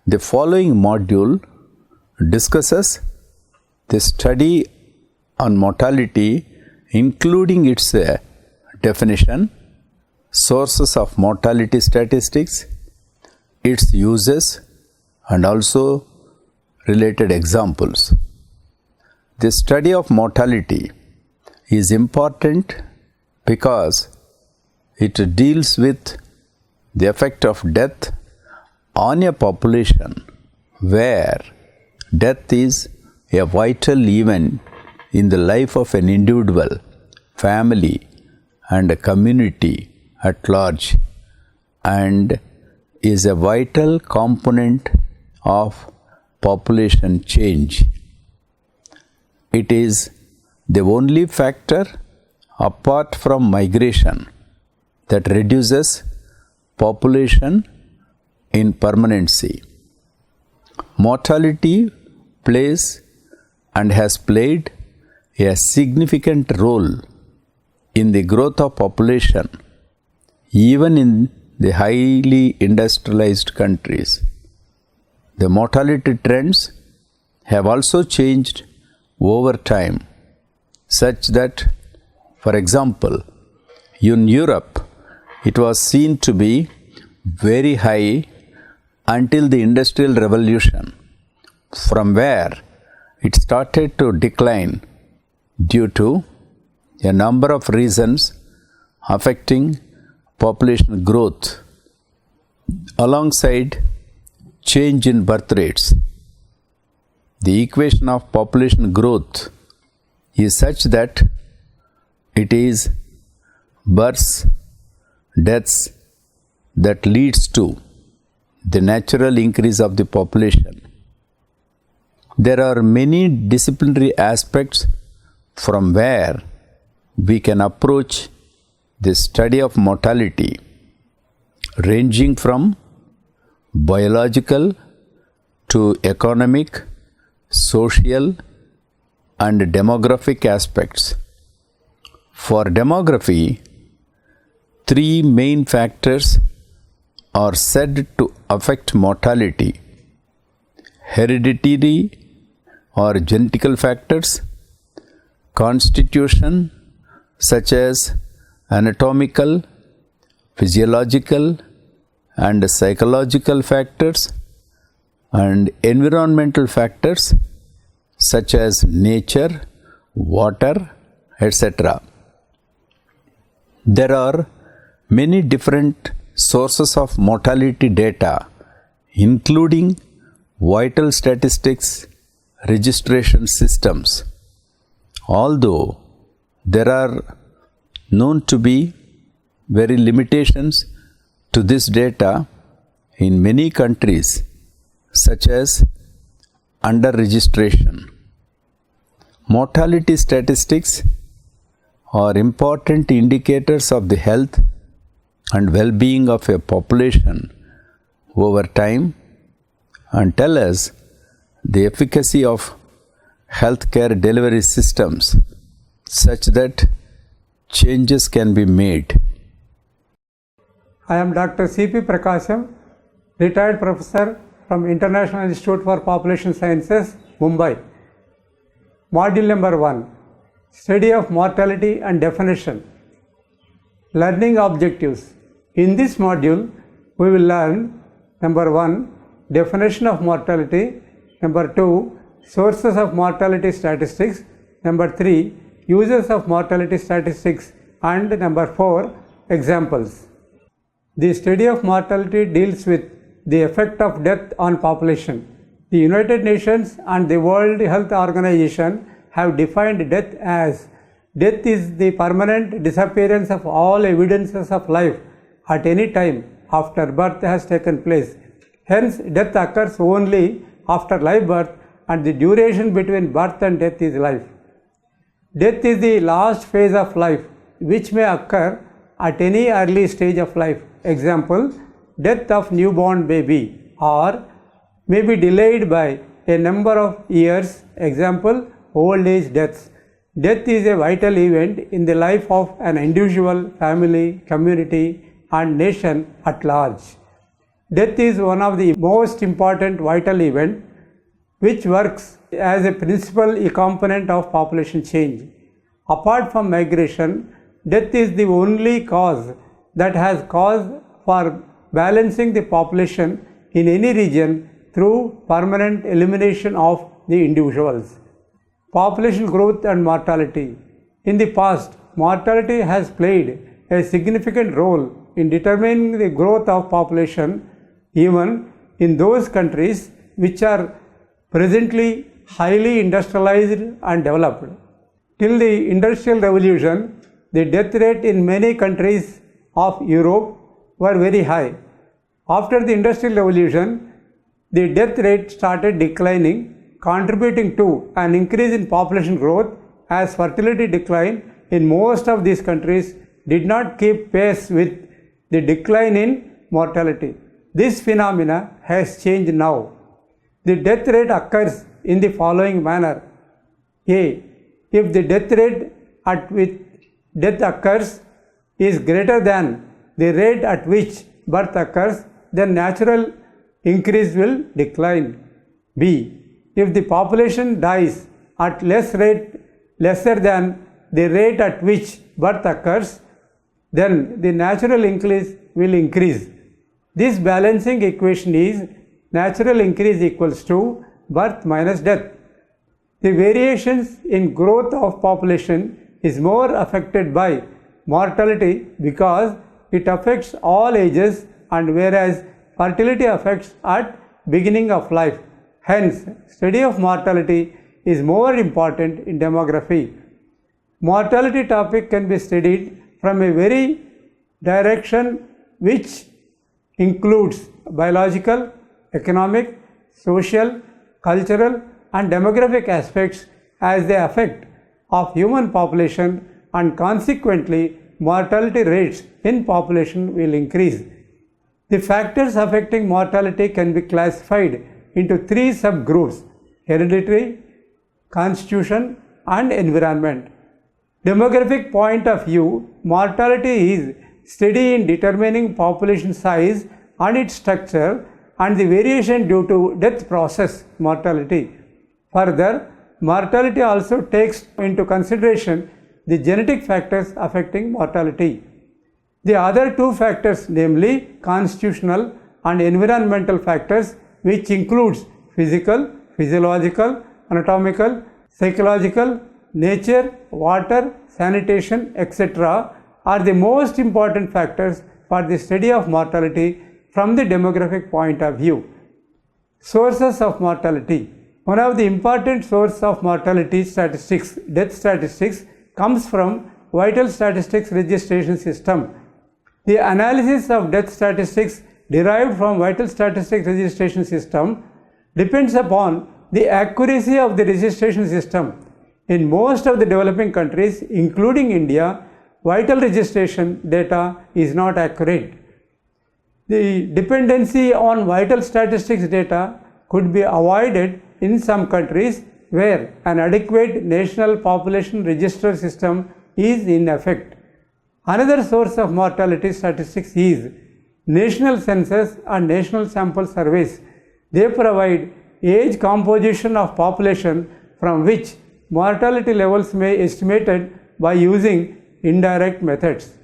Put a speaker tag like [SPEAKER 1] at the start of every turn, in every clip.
[SPEAKER 1] The following module discusses the study on mortality, including its definition, sources of mortality statistics, its uses, and also related examples. The study of mortality is important because it deals with the effect of death on a population where death is a vital event in the life of an individual, family, and a community at large, and is a vital component of population change. It is the only factor apart from migration that reduces population in permanency. Mortality plays and has played a significant role in the growth of population, even in the highly industrialized countries. The mortality trends have also changed over time, such that, for example, in Europe, it was seen to be very high until the Industrial Revolution, from where it started to decline due to a number of reasons affecting population growth, alongside change in birth rates. The equation of population growth is such that it is births, deaths that leads to the natural increase of the population. There are many disciplinary aspects from where we can approach the study of mortality, ranging from biological to economic, social, and demographic aspects. For demography, three main factors are said to affect mortality: hereditary or genetical factors, constitution such as anatomical, physiological, and psychological factors, and environmental factors such as nature, water, etc. There are many different sources of mortality data, including vital statistics registration systems. Although there are known to be very limitations to this data in many countries, such as under-registration. Mortality statistics are important indicators of the health and well-being of a population over time and tell us the efficacy of healthcare delivery systems such that changes can be made.
[SPEAKER 2] I am Dr. C.P. Prakasham, retired professor from International Institute for Population Sciences, Mumbai. Module number 1, Study of Mortality and Definition. Learning objectives. In this module, we will learn number 1, definition of mortality, number 2, sources of mortality statistics, number 3, uses of mortality statistics, and number 4, examples. The study of mortality deals with the effect of death on population. The United Nations and the World Health Organization have defined death as death is the permanent disappearance of all evidences of life at any time after birth has taken place. Hence, death occurs only after live birth, and the duration between birth and death is life. Death is the last phase of life, which may occur at any early stage of life. Example, death of newborn baby, or may be delayed by a number of years. Example, old age deaths. Death is a vital event in the life of an individual, family, community, and nation at large. Death is one of the most important vital event which works as a principal component of population change. Apart from migration, death is the only cause that has cause for balancing the population in any region through permanent elimination of the individuals. Population growth and mortality. In the past, mortality has played a significant role in determining the growth of population even in those countries which are presently highly industrialized and developed. Till the Industrial Revolution, the death rate in many countries of Europe were very high. After the Industrial Revolution, the death rate started declining, contributing to an increase in population growth as fertility decline in most of these countries did not keep pace with the decline in mortality. This phenomena has changed now. The death rate occurs in the following manner. A. If the death rate at which death occurs is greater than the rate at which birth occurs, then natural increase will decline. B. If the population dies at lesser than the rate at which birth occurs, then the natural increase will increase. This balancing equation is natural increase equals to birth minus death. The variations in growth of population is more affected by mortality because it affects all ages, and whereas fertility affects at beginning of life. Hence, study of mortality is more important in demography. Mortality topic can be studied from a very direction which includes biological, economic, social, cultural and demographic aspects as they affect of human population, and consequently mortality rates in population will increase. The factors affecting mortality can be classified into three subgroups: hereditary, constitution and environment. Demographic point of view, mortality is steady in determining population size and its structure and the variation due to death process mortality. Further, mortality also takes into consideration the genetic factors affecting mortality. The other two factors, namely constitutional and environmental factors, which includes physical, physiological, anatomical, psychological, nature, water, sanitation, etc., are the most important factors for the study of mortality from the demographic point of view. Sources of mortality. One of the important sources of mortality statistics, death statistics, comes from vital statistics registration system. The analysis of death statistics derived from vital statistics registration system depends upon the accuracy of the registration system. In most of the developing countries, including India, vital registration data is not accurate. The dependency on vital statistics data could be avoided in some countries where an adequate national population register system is in effect. Another source of mortality statistics is national census and national sample surveys. They provide age composition of population from which mortality levels may be estimated by using indirect methods.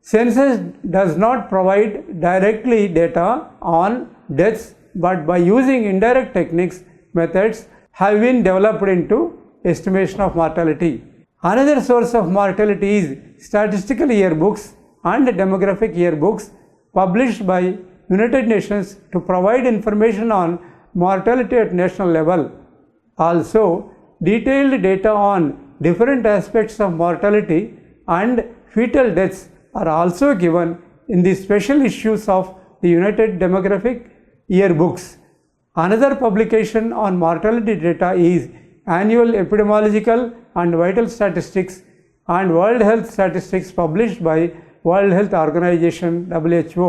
[SPEAKER 2] Census does not provide directly data on deaths, but by using indirect techniques, methods have been developed into estimation of mortality. Another source of mortality is statistical yearbooks and demographic yearbooks published by United Nations to provide information on mortality at national level. Also, detailed data on different aspects of mortality and fetal deaths are also given in the special issues of the United Demographic Yearbooks. Another publication on mortality data is Annual Epidemiological and Vital Statistics and World Health Statistics published by World Health Organization (WHO).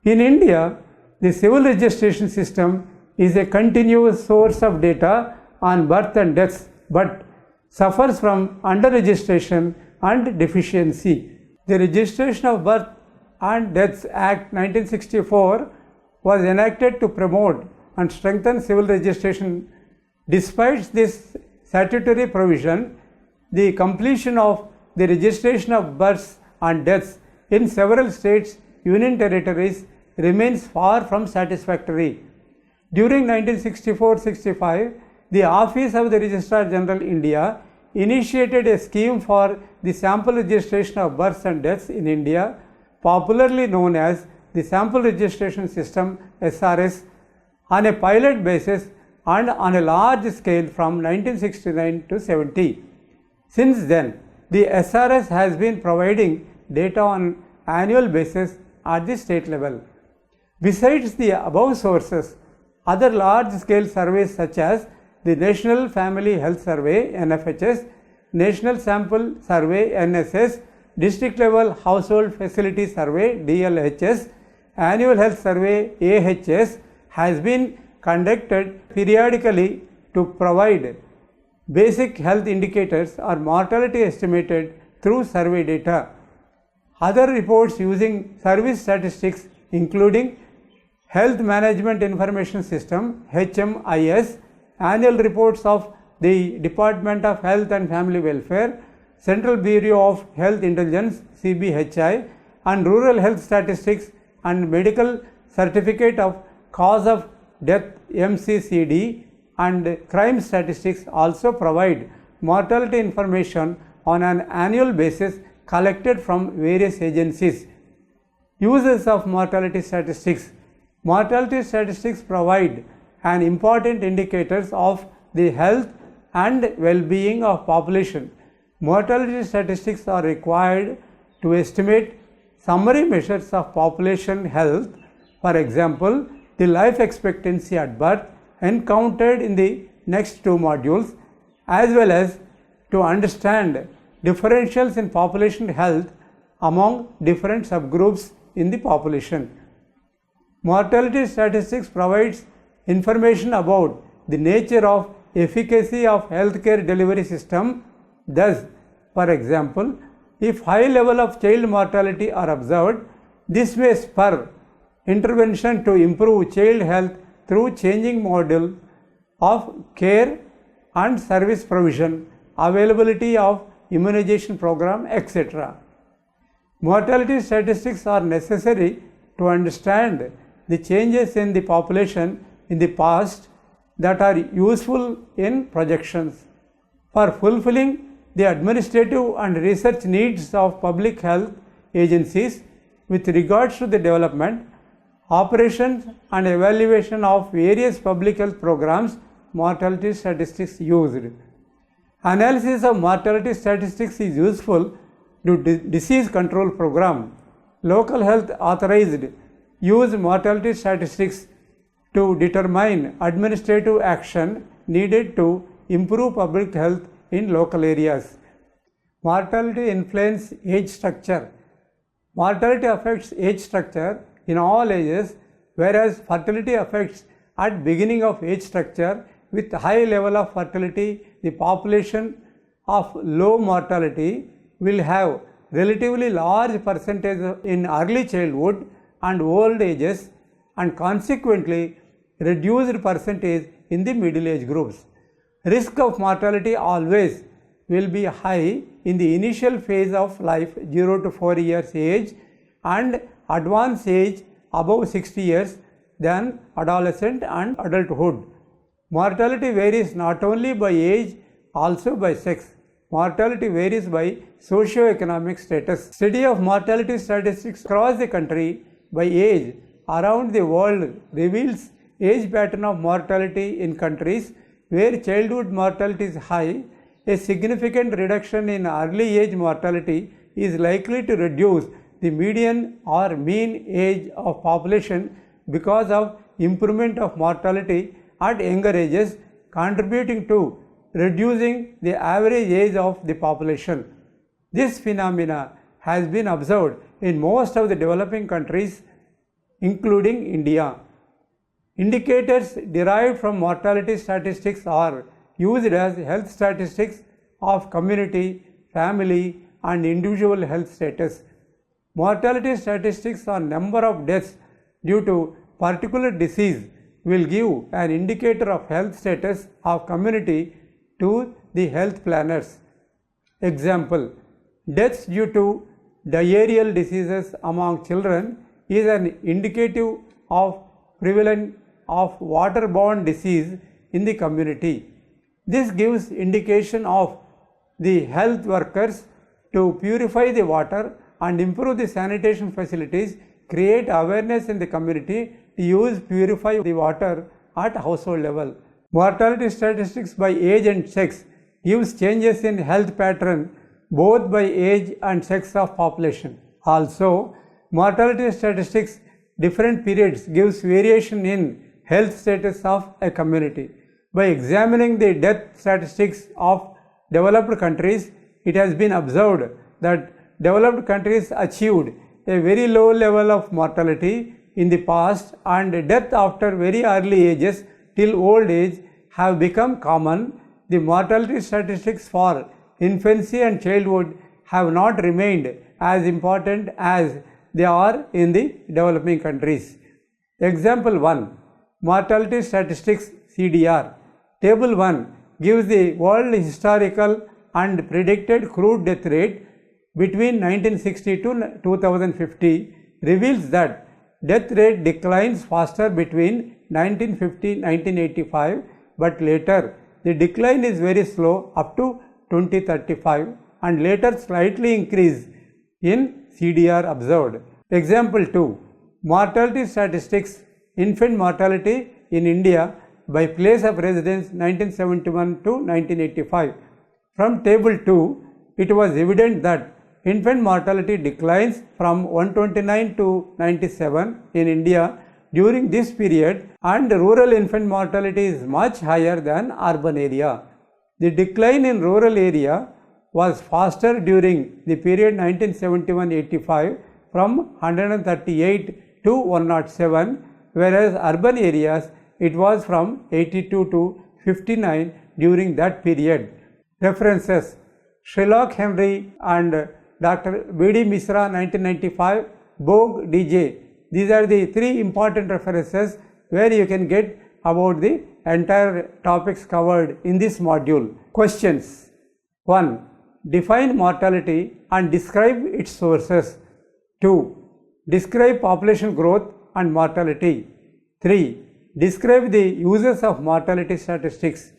[SPEAKER 2] In India, the civil registration system is a continuous source of data on birth and deaths, but suffers from under-registration and deficiency. The registration of birth and Deaths Act 1964 was enacted to promote and strengthen civil registration. Despite this statutory provision, the completion of the registration of births and deaths in several states, union territories remains far from satisfactory. During 1964-65, the Office of the Registrar General India initiated a scheme for the sample registration of births and deaths in India, popularly known as the Sample Registration System (SRS), on a pilot basis and on a large scale from 1969 to 70. Since then, the SRS has been providing data on annual basis at the state level. Besides the above sources, other large-scale surveys such as the National Family Health Survey (NFHS), National Sample Survey (NSS), District Level Household Facility Survey (DLHS), Annual Health Survey (AHS) has been conducted periodically to provide basic health indicators or mortality estimated through survey data. Other reports using service statistics including Health Management Information System (HMIS), annual reports of the Department of Health and Family Welfare, Central Bureau of Health Intelligence (CBHI), and Rural Health Statistics and Medical Certificate of Cause of Death (MCCD), and crime statistics also provide mortality information on an annual basis collected from various agencies. Uses of mortality statistics. Mortality statistics provide an important indicators of the health and well-being of population. Mortality statistics are required to estimate summary measures of population health, for example, the life expectancy at birth encountered in the next two modules, as well as to understand differentials in population health among different subgroups in the population. Mortality statistics provides information about the nature of efficacy of healthcare delivery system. Thus, for example, if high level of child mortality are observed, this may spur intervention to improve child health through changing model of care and service provision, availability of immunization program, etc. Mortality statistics are necessary to understand the changes in the population in the past that are useful in projections. For fulfilling the administrative and research needs of public health agencies with regards to the development, operations and evaluation of various public health programs, mortality statistics used. Analysis of mortality statistics is useful to disease control program. Local health authorized use mortality statistics to determine administrative action needed to improve public health in local areas. Mortality influence age structure. Mortality affects age structure in all ages, whereas fertility affects at beginning of age structure. With high level of fertility, the population of low mortality will have relatively large percentage in early childhood and old ages, and consequently reduced percentage in the middle age groups. Risk of mortality always will be high in the initial phase of life 0 to 4 years age and advanced age above 60 years than adolescent and adulthood. Mortality varies not only by age, also by sex. Mortality varies by socio-economic status. Study of mortality statistics across the country by age around the world reveals age pattern of mortality in countries where childhood mortality is high. A significant reduction in early age mortality is likely to reduce the median or mean age of population because of improvement of mortality at younger ages, contributing to reducing the average age of the population. This phenomena has been observed in most of the developing countries, including India. Indicators derived from mortality statistics are used as health statistics of community, family, and individual health status. Mortality statistics or number of deaths due to particular disease will give an indicator of health status of community to the health planners. Example, deaths due to diarrheal diseases among children is an indicative of prevalence of waterborne disease in the community. This gives indication of the health workers to purify the water and improve the sanitation facilities, create awareness in the community to use purify the water at household level. Mortality statistics by age and sex gives changes in health pattern both by age and sex of population. Also, mortality statistics different periods gives variation in health status of a community. By examining the death statistics of developed countries, it has been observed that developed countries achieved a very low level of mortality in the past, and death after very early ages till old age have become common. The mortality statistics for infancy and childhood have not remained as important as they are in the developing countries. Example 1, Mortality Statistics CDR. Table 1 gives the world historical and predicted crude death rate between 1960 to 2050, reveals that death rate declines faster between 1950-1985, but later the decline is very slow up to 2035 and later slightly increase in CDR observed. Example 2, Mortality Statistics, Infant Mortality in India by place of residence 1971 to 1985. From Table 2, it was evident that infant mortality declines from 129 to 97 in India during this period, and rural infant mortality is much higher than urban area. The decline in rural area was faster during the period 1971-85 from 138 to 107, whereas urban areas it was from 82 to 59 during that period. References: Sherlock Henry and Dr. B.D. Misra 1995, Bogue D.J. These are the three important references where you can get about the entire topics covered in this module. Questions: 1. Define mortality and describe its sources. 2. Describe population growth and mortality. 3. Describe the uses of mortality statistics.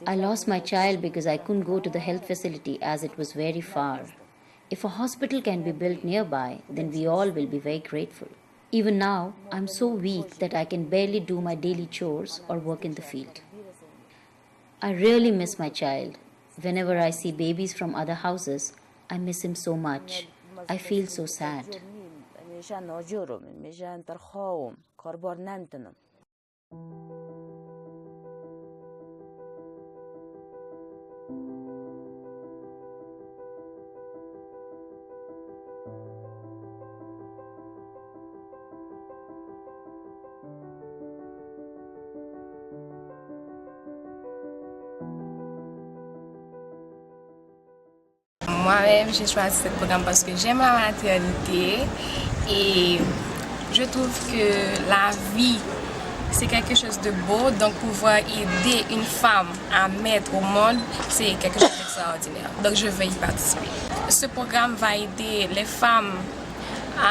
[SPEAKER 3] I lost my child because I couldn't go to the health facility as it was very far. If a hospital can be built nearby, then we all will be very grateful. Even now, I'm so weak that I can barely do my daily chores or work in the field. I really miss my child. Whenever I see babies from other houses, I miss him so much. I feel so sad.
[SPEAKER 4] Moi-même, j'ai choisi ce programme parce que j'aime la maternité et je trouve que la vie, c'est quelque chose de beau. Donc, pouvoir aider une femme à mettre au monde, c'est quelque chose d'extraordinaire. Donc, je vais y participer. Ce programme va aider les femmes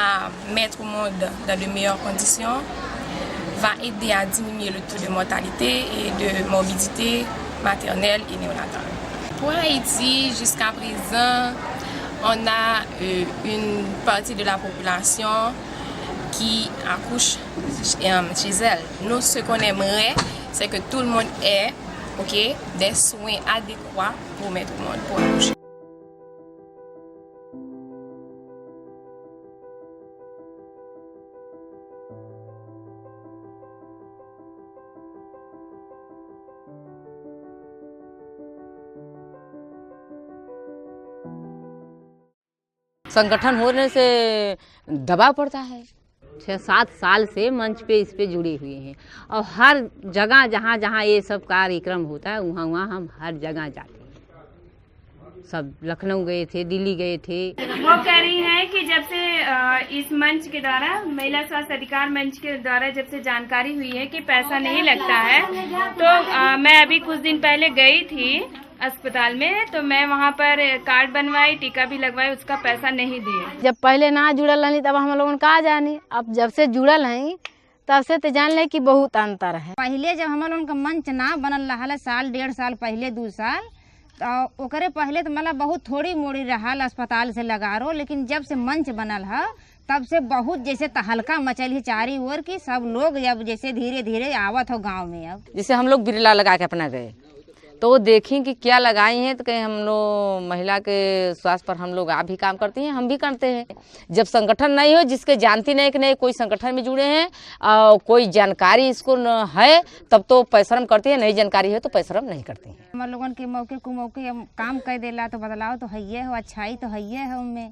[SPEAKER 4] à mettre au monde dans de meilleures conditions, va aider à diminuer le taux de mortalité et de morbidité maternelle et néonatale. Pour Haïti, jusqu'à présent, on a une partie de la population qui accouche chez elle. Nous, ce qu'on aimerait, c'est que tout le monde ait des soins adéquats pour mettre au monde, pour accoucher.
[SPEAKER 5] संगठन होने से दबाव पड़ता है। 6-7 साल से मंच पे इस पे जुड़ी हुई हैं और हर जगह जहाँ जहाँ ये सब कार्यक्रम होता है वहाँ वहाँ हम हर जगह जाते हैं। सब लखनऊ गए थे, दिल्ली गए थे।
[SPEAKER 6] वो कह रही हैं कि जब से इस मंच के द्वारा, महिला स्वास्थ्य अधिकार मंच के द्वारा जब से जानकारी हुई है कि पैसा नहीं लगता है, तो मैं अभी कुछ दिन पहले गई थी अस्पताल में, तो मैं वहाँ पर कार्ड बनवाई, टीका भी लगवाई, उसका पैसा नहीं दिए।
[SPEAKER 5] जब पहले ना जुड़ल रही तब हम लोगों कहा जाने, अब जब से जुड़ल हैं तब से तो जान ले कि बहुत अंतर है।
[SPEAKER 7] पहले जब हम लोगन का मंच ना बनल रहा साल 1.5 साल पहले 2 साल, तो ओकरे पहले तो मतलब बहुत थोड़ी मोड़ी रहा अस्पताल से लगारो, लेकिन जब से मंच बनल है तब से बहुत जैसे तहलका मचल ही चारी ओर की सब लोग अब जैसे धीरे धीरे आवत हो गाँव में। अब
[SPEAKER 5] जैसे हम लोग बिरला लगा के अपना गए तो वो देखें कि क्या लगाई हैं, तो कहीं हम लोग महिला के स्वास्थ्य पर हम लोग आप भी काम करती हैं, हम भी करते हैं। जब संगठन नहीं हो, जिसके जानती नहीं कि नहीं कोई संगठन में जुड़े हैं और कोई जानकारी इसको है, तब तो परिश्रम करती है, नहीं जानकारी है तो परिश्रम नहीं करती हैं।
[SPEAKER 7] हम लोगन के मौके को मौके काम कर देला तो बदलाव तो है हो, अच्छाई तो है उनमें।